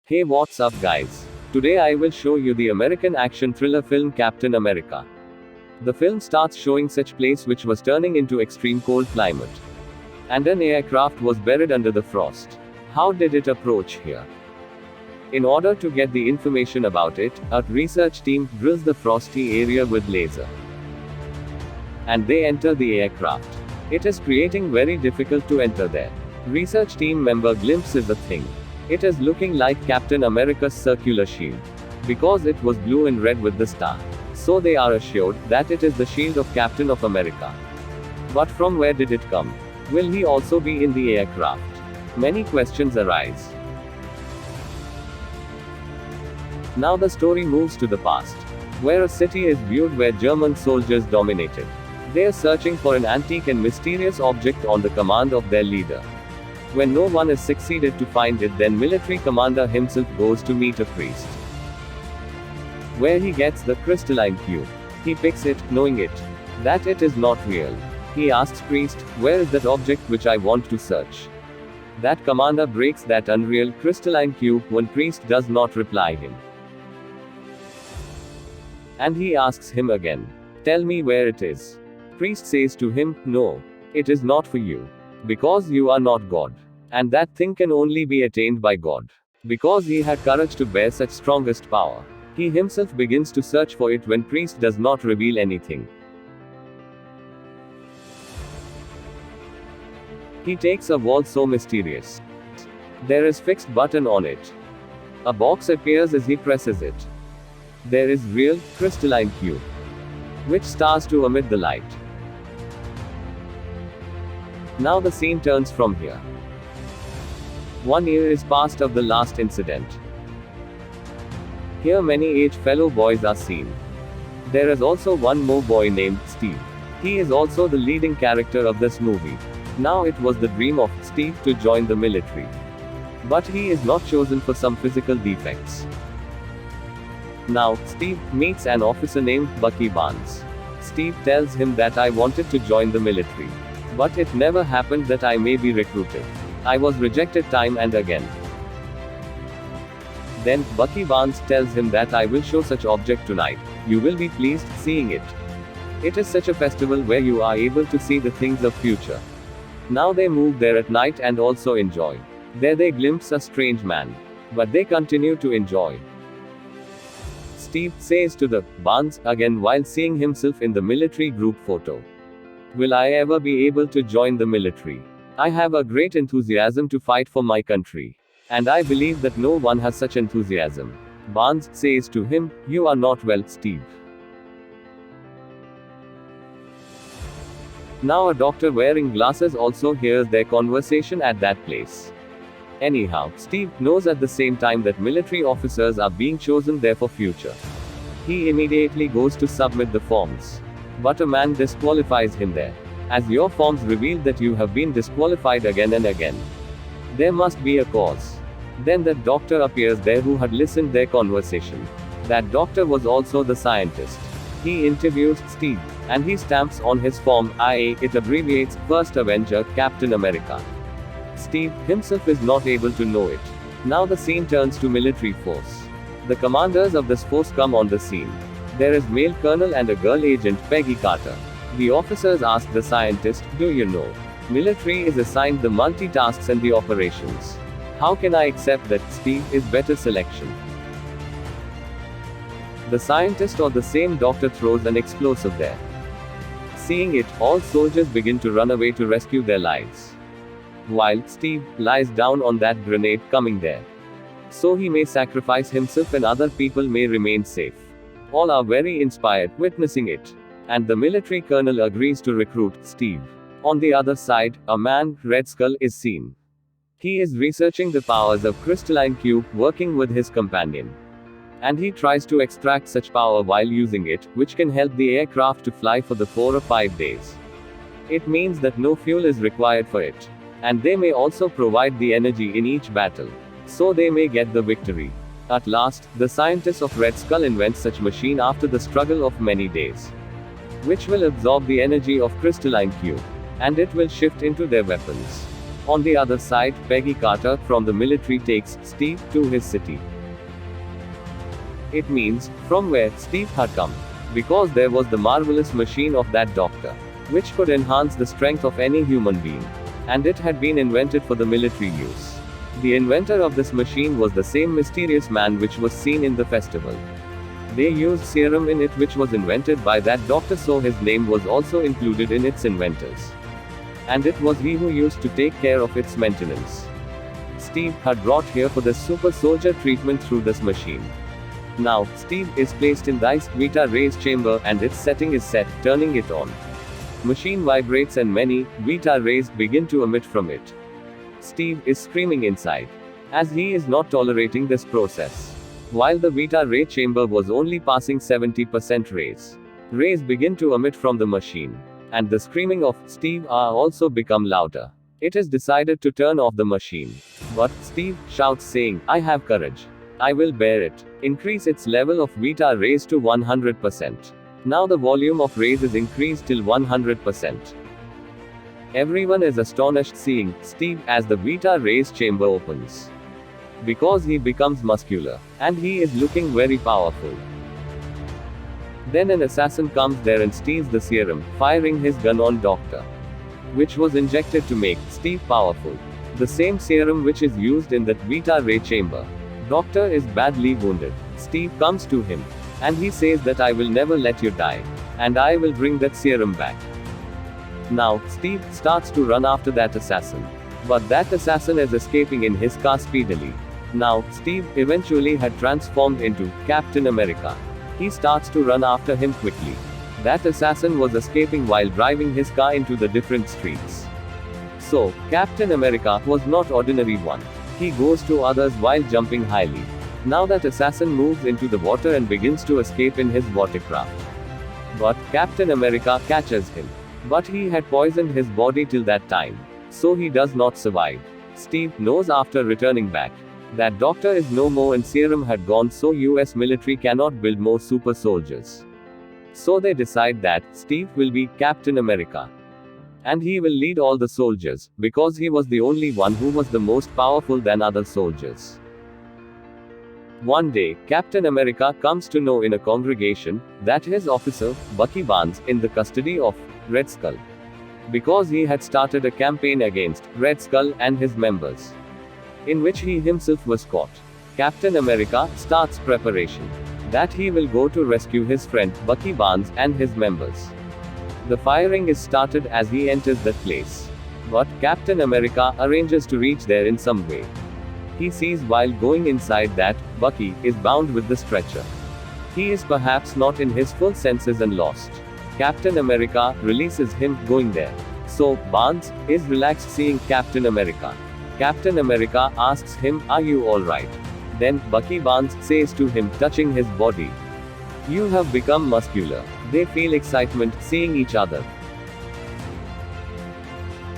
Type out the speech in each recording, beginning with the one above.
Hey, what's up, guys? Today I will show you the American action thriller film Captain America. The film starts showing such place which was turning into extreme cold climate. And an aircraft was buried under the frost. How did it approach here? In order to get the information about it, a research team drills the frosty area with laser. And they enter the aircraft. It is creating very difficult to enter there. Research team member glimpses the thing. It is looking like Captain America's circular shield. Because it was blue and red with the star. So they are assured that it is the shield of Captain of America. But from where did it come? Will he also be in the aircraft? Many questions arise. Now the story moves to the past, where a city is viewed where German soldiers dominated. They are searching for an antique and mysterious object on the command of their leader. When no one has succeeded to find it, then military commander himself goes to meet a priest. Where he gets the crystalline cube. He picks it, knowing that it is not real. He asks priest, where is that object which I want to search? That commander breaks that unreal crystalline cube when priest does not reply him. And he asks him again, tell me where it is. Priest says to him, no, it is not for you. Because you are not God. And that thing can only be attained by God. Because he had courage to bear such strongest power. He himself begins to search for it when priest does not reveal anything. He takes a wall so mysterious. There is fixed button on it. A box appears as he presses it. There is real, crystalline cube. Which starts to emit the light. Now the scene turns from here. 1 year is passed of the last incident. Here many aged fellow boys are seen. There is also one more boy named Steve. He is also the leading character of this movie. Now it was the dream of Steve to join the military. But he is not chosen for some physical defects. Now, Steve meets an officer named Bucky Barnes. Steve tells him that I wanted to join the military. But it never happened that I may be recruited. I was rejected time and again. Then, Bucky Barnes tells him that I will show such object tonight. You will be pleased seeing it. It is such a festival where you are able to see the things of future. Now they move there at night and also enjoy. There they glimpse a strange man. But they continue to enjoy. Steve says to the Barnes again while seeing himself in the military group photo. Will I ever be able to join the military? I have a great enthusiasm to fight for my country. And I believe that no one has such enthusiasm. Barnes says to him, you are not well, Steve. Now a doctor wearing glasses also hears their conversation at that place. Anyhow, Steve knows at the same time that military officers are being chosen there for future. He immediately goes to submit the forms. But a man disqualifies him there. As your forms reveal that you have been disqualified again and again. There must be a cause. Then that doctor appears there who had listened their conversation. That doctor was also the scientist. He interviews Steve. And he stamps on his form, IA, it abbreviates, First Avenger, Captain America. Steve himself is not able to know it. Now the scene turns to military force. The commanders of this force come on the scene. There is male colonel and a girl agent, Peggy Carter. The officers ask the scientist, do you know? Military is assigned the multitasks and the operations. How can I accept that Steve is better selection? The scientist or the same doctor throws an explosive there. Seeing it, all soldiers begin to run away to rescue their lives. While Steve lies down on that grenade coming there. So he may sacrifice himself and other people may remain safe. All are very inspired, witnessing it. And the military colonel agrees to recruit Steve. On the other side, a man, Red Skull, is seen. He is researching the powers of crystalline cube, working with his companion. And he tries to extract such power while using it, which can help the aircraft to fly for the 4 or 5 days. It means that no fuel is required for it. And they may also provide the energy in each battle. So they may get the victory. At last, the scientists of Red Skull invent such machine after the struggle of many days. Which will absorb the energy of crystalline cube. And it will shift into their weapons. On the other side, Peggy Carter, from the military, takes Steve to his city. It means, from where Steve had come. Because there was the marvelous machine of that doctor, which could enhance the strength of any human being. And it had been invented for the military use. The inventor of this machine was the same mysterious man which was seen in the festival. They used serum in it which was invented by that doctor, so his name was also included in its inventors. And it was he who used to take care of its maintenance. Steve had brought here for this super soldier treatment through this machine. Now, Steve is placed in this Vita rays chamber and its setting is set, turning it on. Machine vibrates and many Vita rays begin to emit from it. Steve is screaming inside, as he is not tolerating this process. While the Vita ray chamber was only passing 70% rays. Rays begin to emit from the machine. And the screaming of Steve also become louder. It is decided to turn off the machine. But Steve shouts saying, "I have courage. I will bear it." Increase its level of Vita rays to 100%. Now the volume of rays is increased till 100%. Everyone is astonished seeing Steve as the Vita rays chamber opens. Because he becomes muscular. And he is looking very powerful. Then an assassin comes there and steals the serum, firing his gun on Doctor. Which was injected to make Steve powerful. The same serum which is used in that Vita ray chamber. Doctor is badly wounded. Steve comes to him. And he says that I will never let you die. And I will bring that serum back. Now, Steve starts to run after that assassin. But that assassin is escaping in his car speedily. Now, Steve eventually had transformed into Captain America. He starts to run after him quickly. That assassin was escaping while driving his car into the different streets. So, Captain America was not ordinary one. He goes to others while jumping highly. Now that assassin moves into the water and begins to escape in his watercraft. But Captain America catches him. But he had poisoned his body till that time. So he does not survive. Steve knows after returning back that Doctor is no more and serum had gone, so US military cannot build more super soldiers. So they decide that Steve will be Captain America. And he will lead all the soldiers, because he was the only one who was the most powerful than other soldiers. One day, Captain America comes to know in a congregation that his officer, Bucky Barnes, in the custody of Red Skull. Because he had started a campaign against Red Skull and his members, in which he himself was caught. Captain America starts preparation that he will go to rescue his friend, Bucky Barnes, and his members. The firing is started as he enters that place. But Captain America arranges to reach there in some way. He sees while going inside that Bucky is bound with the stretcher. He is perhaps not in his full senses and lost. Captain America releases him going there. So, Barnes is relaxed seeing Captain America. Captain America asks him, "Are you alright?" Then, Bucky Barnes says to him, touching his body, "You have become muscular." They feel excitement, seeing each other.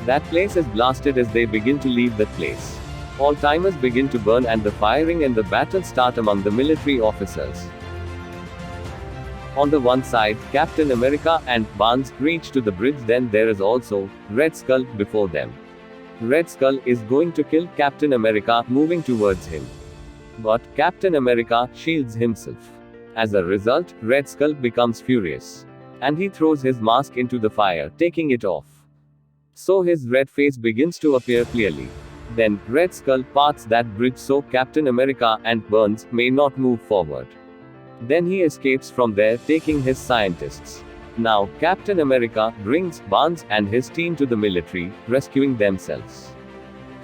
That place is blasted as they begin to leave that place. All timers begin to burn and the firing and the battle start among the military officers. On the one side, Captain America and Barnes reach to the bridge, then there is also Red Skull before them. Red Skull is going to kill Captain America, moving towards him. But Captain America shields himself. As a result, Red Skull becomes furious. And he throws his mask into the fire, taking it off. So his red face begins to appear clearly. Then, Red Skull parts that bridge so Captain America and Barnes may not move forward. Then he escapes from there, taking his scientists. Now, Captain America brings Barnes and his team to the military, rescuing themselves.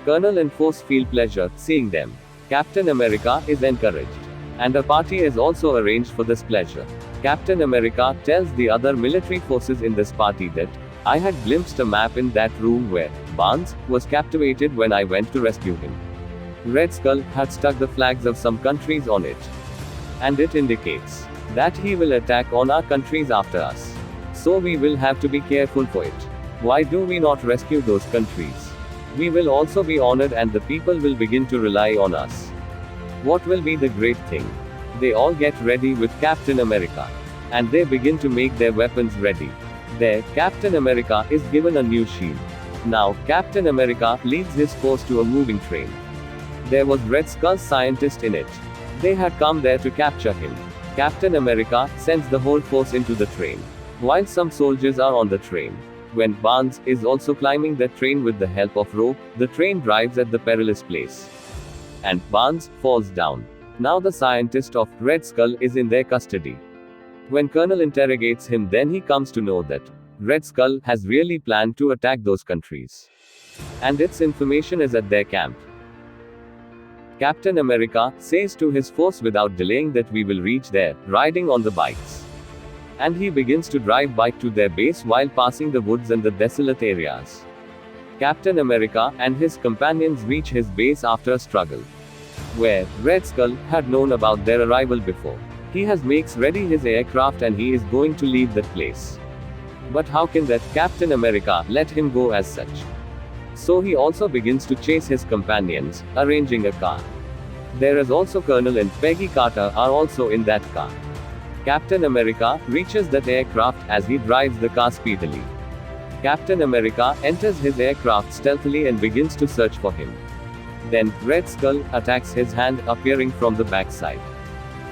Colonel and Force feel pleasure seeing them. Captain America is encouraged. And a party is also arranged for this pleasure. Captain America tells the other military forces in this party that, "I had glimpsed a map in that room where Barnes was captivated when I went to rescue him. Red Skull had stuck the flags of some countries on it. And it indicates that he will attack on our countries after us. So we will have to be careful for it. Why do we not rescue those countries? We will also be honored and the people will begin to rely on us. What will be the great thing?" They all get ready with Captain America. And they begin to make their weapons ready. There, Captain America is given a new shield. Now, Captain America leads his force to a moving train. There was Red Skull's scientist in it. They had come there to capture him. Captain America sends the whole force into the train, while some soldiers are on the train. When Barnes is also climbing that train with the help of rope, the train drives at the perilous place. And Barnes falls down. Now the scientist of Red Skull is in their custody. When Colonel interrogates him, then he comes to know that Red Skull has really planned to attack those countries. And its information is at their camp. Captain America says to his force without delaying that we will reach there, riding on the bikes. And he begins to drive bike to their base while passing the woods and the desolate areas. Captain America and his companions reach his base after a struggle, where Red Skull had known about their arrival before. He makes ready his aircraft and he is going to leave that place. But how can that Captain America let him go as such? So he also begins to chase his companions, arranging a car. There is also Colonel and Peggy Carter are also in that car. Captain America reaches that aircraft as he drives the car speedily. Captain America enters his aircraft stealthily and begins to search for him. Then, Red Skull attacks his hand, appearing from the backside.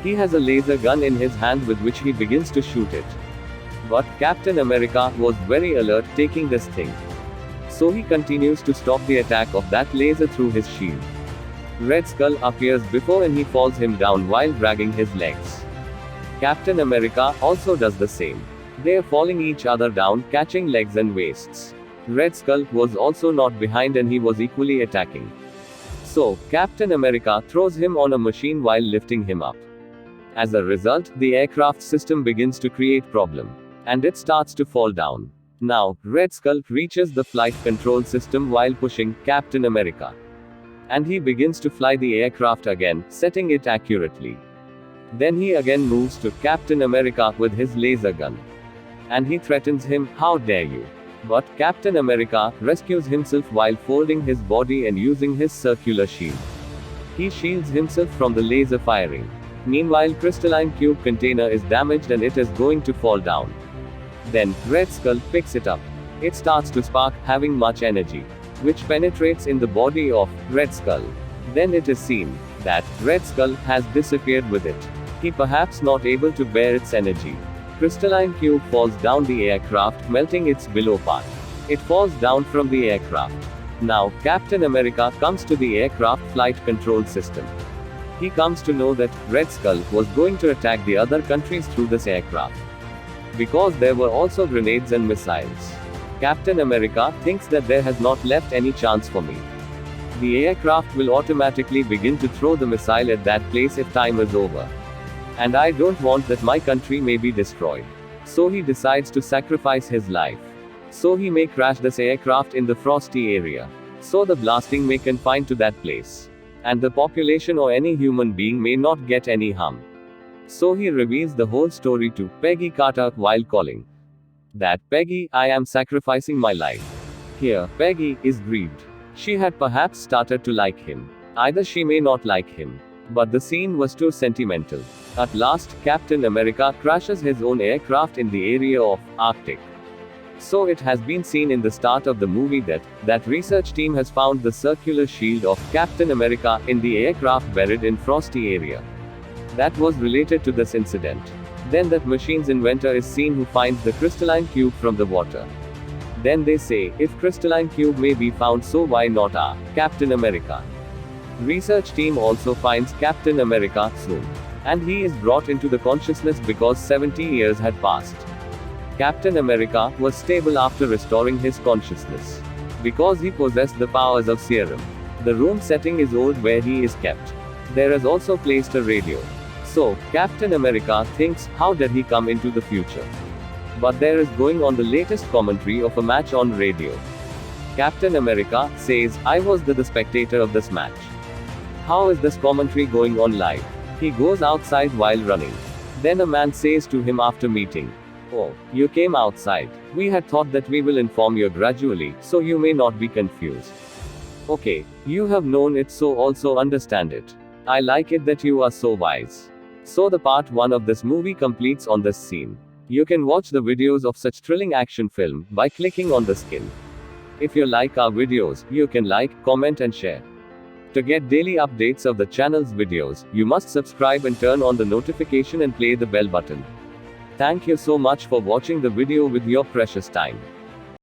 He has a laser gun in his hand with which he begins to shoot it. But Captain America was very alert, taking this thing. So he continues to stop the attack of that laser through his shield. Red Skull appears before and he falls him down while dragging his legs. Captain America also does the same. They are falling each other down, catching legs and waists. Red Skull was also not behind and he was equally attacking. So, Captain America throws him on a machine while lifting him up. As a result, the aircraft system begins to create problem. And it starts to fall down. Now, Red Skull reaches the flight control system while pushing Captain America. And he begins to fly the aircraft again, setting it accurately. Then he again moves to Captain America with his laser gun. And he threatens him, "How dare you?" But Captain America rescues himself while folding his body and using his circular shield. He shields himself from the laser firing. Meanwhile, crystalline cube container is damaged and it is going to fall down. Then, Red Skull picks it up. It starts to spark, having much energy, which penetrates in the body of Red Skull. Then it is seen that Red Skull has disappeared with it. He perhaps not able to bear its energy. Crystalline cube falls down the aircraft, melting its below part. It falls down from the aircraft. Now, Captain America comes to the aircraft flight control system. He comes to know that Red Skull was going to attack the other countries through this aircraft, because there were also grenades and missiles. Captain America thinks that there has not left any chance for me. The aircraft will automatically begin to throw the missile at that place if time is over. And I don't want that my country may be destroyed. So he decides to sacrifice his life. So he may crash this aircraft in the frosty area. So the blasting may confine to that place. And the population or any human being may not get any harm. So he reveals the whole story to Peggy Carter while calling that, "Peggy, I am sacrificing my life." Here, Peggy is grieved. She had perhaps started to like him. Either she may not like him. But the scene was too sentimental. At last, Captain America crashes his own aircraft in the area of Arctic. So it has been seen in the start of the movie that research team has found the circular shield of Captain America in the aircraft buried in frosty area. That was related to this incident. Then that machine's inventor is seen who finds the crystalline cube from the water. Then they say, if crystalline cube may be found, so why not our Captain America? Research team also finds Captain America soon. And he is brought into the consciousness because 70 years had passed. Captain America was stable after restoring his consciousness, because he possessed the powers of serum. The room setting is old where he is kept. There is also placed a radio. So, Captain America thinks, how did he come into the future? But there is going on the latest commentary of a match on radio. Captain America says, I was the spectator of this match. How is this commentary going on live? He goes outside while running. Then a man says to him after meeting, "Oh, you came outside. We had thought that we will inform you gradually, so you may not be confused. Okay, you have known it, so also understand it. I like it that you are so wise." So the part 1 of this movie completes on this scene. You can watch the videos of such thrilling action film by clicking on the skin. If you like our videos, you can like, comment and share. To get daily updates of the channel's videos, you must subscribe and turn on the notification and play the bell button. Thank you so much for watching the video with your precious time.